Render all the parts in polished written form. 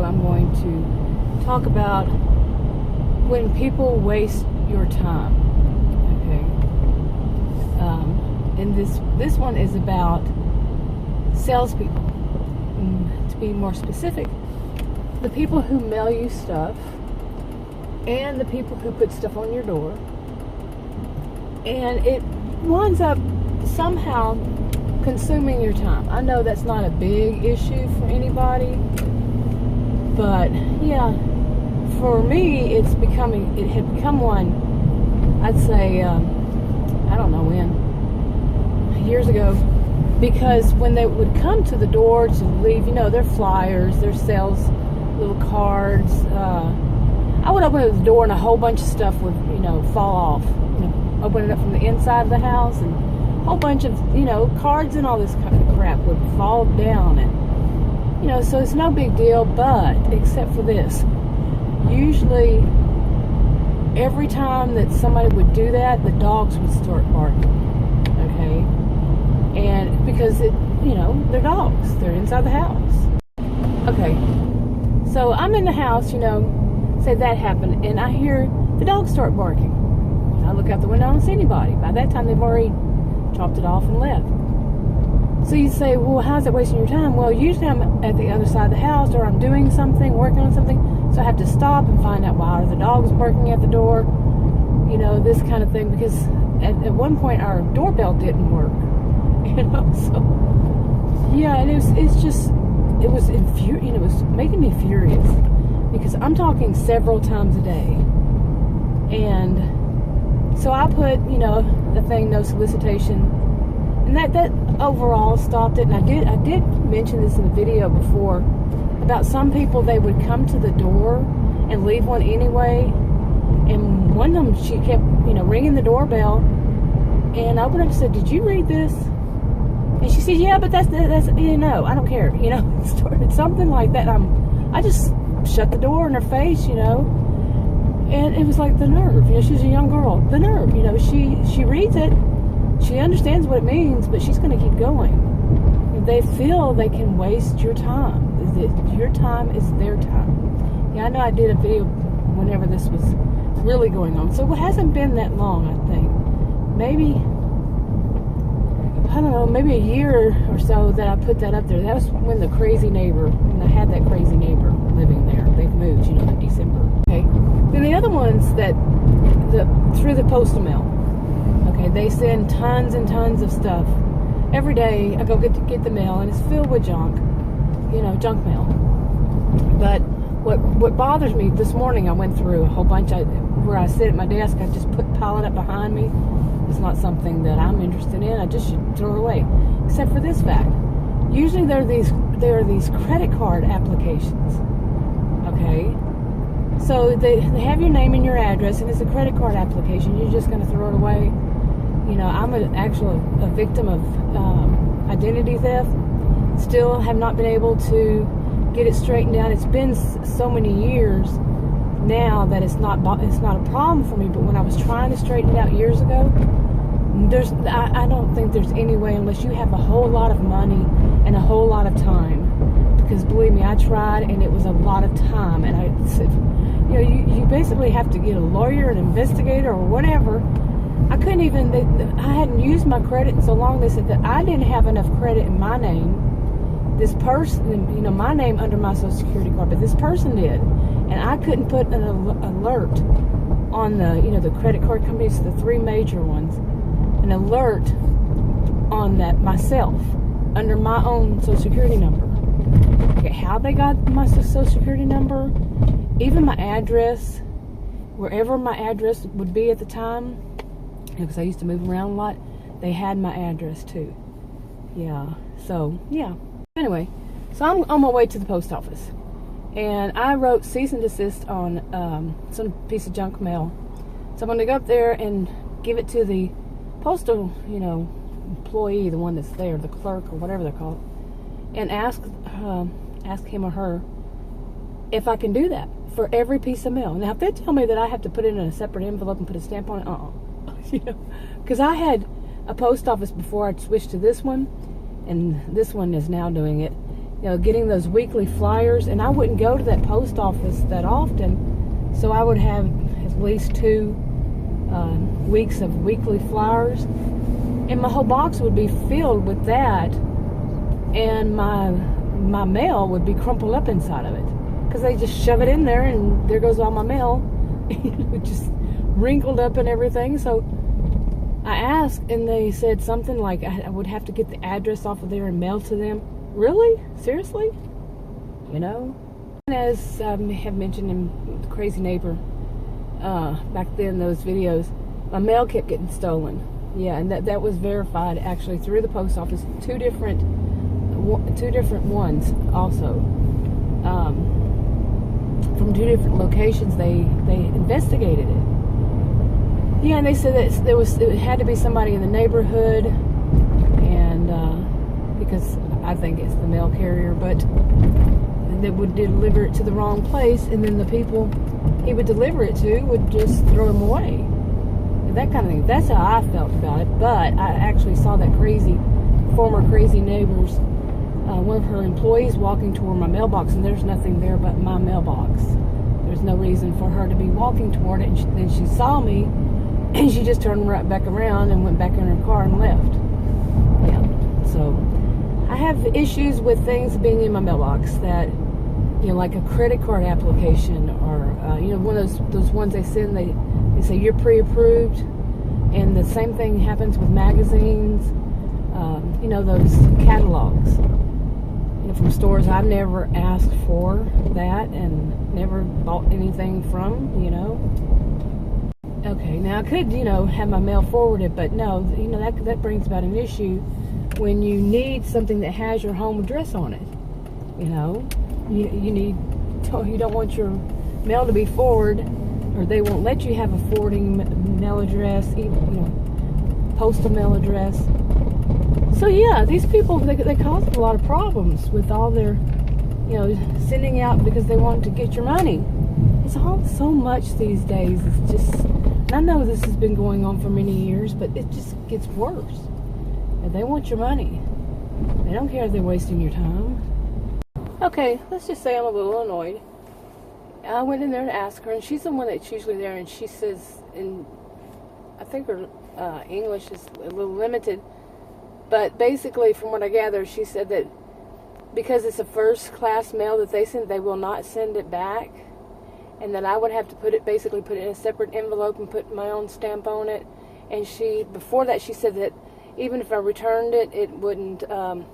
I'm going to talk about when people waste your time. Okay. And this one is about salespeople. To be more specific, the people who mail you stuff and the people who put stuff on your door, and it winds up somehow consuming your time. I know that's not a big issue for anybody, but yeah, for me it had become one, I'd say, I don't know when, years ago, because when they would come to the door to leave, their flyers, their sales little cards, I would open the door and a whole bunch of stuff would, fall off. Open it up from the inside of the house, and a whole bunch of, cards and all this kind of crap would fall down. And, so it's no big deal, but except for this. Usually, every time that somebody would do that, the dogs would start barking. Okay? And because they're dogs. They're inside the house. Okay. So I'm in the house, say that happened, and I hear the dogs start barking. I look out the window, I don't see anybody. By that time, they've already chopped it off and left. So you say, well, how's that wasting your time? Well, usually I'm at the other side of the house, or I'm doing something, working on something, so I have to stop and find out why are the dogs barking at the door, this kind of thing, because at one point our doorbell didn't work, so yeah, and it was making me furious, because I'm talking several times a day, and so I put, the thing, no solicitation, and that overall stopped it. And I did mention this in the video before about some people, they would come to the door and leave one anyway. And one of them, she kept, ringing the doorbell, and I opened up and said, "Did you read this?" And she said, "Yeah, but that's no, I don't care." It's something like that. I just shut the door in her face, And it was like the nerve, she's a young girl. The nerve, she reads it, she understands what it means, but she's going to keep going. They feel they can waste your time. Your time is their time. Yeah, I know I did a video whenever this was really going on. So it hasn't been that long, I think. Maybe, I don't know, maybe a year or so that I put that up there. That was when when I had that crazy neighbor living there. They've moved, in December. Okay. Then the other ones through the postal mail. Okay, they send tons and tons of stuff. Every day I go get the mail, and it's filled with junk. Junk mail. But what bothers me, this morning I went through a whole bunch. Where I sit at my desk, I just pile it up behind me. It's not something that I'm interested in. I just should throw it away. Except for this fact. Usually there are these credit card applications. Okay? So they have your name and your address, and it's a credit card application. You're just going to throw it away. I'm a victim of identity theft. Still have not been able to get it straightened out. It's been so many years now that it's not a problem for me. But when I was trying to straighten it out years ago, I don't think there's any way, unless you have a whole lot of money and a whole lot of time. Because believe me, I tried, and it was a lot of time. And I said, you basically have to get a lawyer, an investigator, or whatever. I couldn't even, I hadn't used my credit in so long. They said that I didn't have enough credit in my name. This person, my name under my Social Security card, but this person did. And I couldn't put an alert on the credit card companies, the three major ones, an alert on that myself under my own Social Security number. Okay, how they got my Social Security number, even my address, wherever my address would be at the time, because I used to move around a lot, they had my address too. Yeah, so, yeah. Anyway, so I'm on my way to the post office, and I wrote cease and desist on some piece of junk mail. So I'm going to go up there and give it to the postal, employee, the one that's there, the clerk or whatever they're called, and ask him or her if I can do that for every piece of mail. Now, if they tell me that I have to put it in a separate envelope and put a stamp on it, because I had a post office before I switched to this one, and this one is now doing it, getting those weekly flyers, and I wouldn't go to that post office that often, so I would have at least 2 weeks of weekly flyers, and my whole box would be filled with that, and my mail would be crumpled up inside of it, because they just shove it in there, and there goes all my mail. It would just wrinkled up and everything. So I asked, and they said something like I would have to get the address off of there and mail to them. Really? Seriously? And as I have mentioned in the Crazy Neighbor back then, those videos, my mail kept getting stolen. Yeah, and that was verified actually through the post office. Two different ones also. From 2 different locations, they investigated it. Yeah, and they said that it had to be somebody in the neighborhood, and because I think it's the mail carrier, but they would deliver it to the wrong place, and then the people he would deliver it to would just throw them away. That kind of thing. That's how I felt about it. But I actually saw that former crazy neighbor's one of her employees walking toward my mailbox, and there's nothing there but my mailbox. There's no reason for her to be walking toward it, and then she saw me, and she just turned right back around and went back in her car and left. Yeah, so I have issues with things being in my mailbox that, like a credit card application, or one of those ones they send. They say you're pre-approved, and the same thing happens with magazines. Those catalogs. From stores I've never asked for that and never bought anything from, Okay, now I could, have my mail forwarded, but no, that brings about an issue when you need something that has your home address on it. You don't want your mail to be forwarded, or they won't let you have a forwarding mail address, even, postal mail address. So yeah, these people, they cause a lot of problems with all their, sending out because they want to get your money. It's all so much these days. It's just, I know this has been going on for many years, but it just gets worse. And they want your money. They don't care if they're wasting your time. Okay, let's just say I'm a little annoyed. I went in there to ask her, and she's the one that's usually there, and she says, I think her English is a little limited, but basically, from what I gather, she said that because it's a first-class mail that they send, they will not send it back, and that I would have to put it in a separate envelope and put my own stamp on it. And before that, she said that even if I returned it, it wouldn't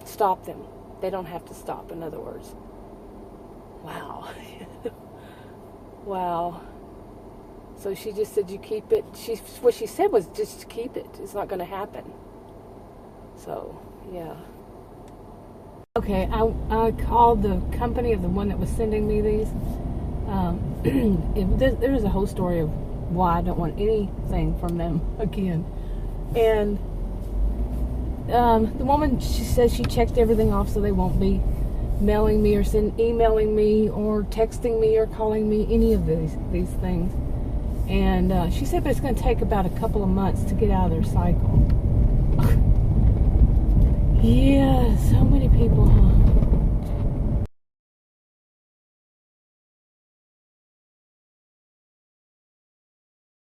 stop them. They don't have to stop, in other words. Wow. Wow. So she just said, you keep it. What she said was just keep it. It's not going to happen. So, yeah. Okay, I called the company of the one that was sending me these. There's a whole story of why I don't want anything from them again. And the woman, she says she checked everything off so they won't be mailing me or emailing me or texting me or calling me, any of these things. And she said, but it's going to take about a couple of months to get out of their cycle. Yeah, so many people, huh?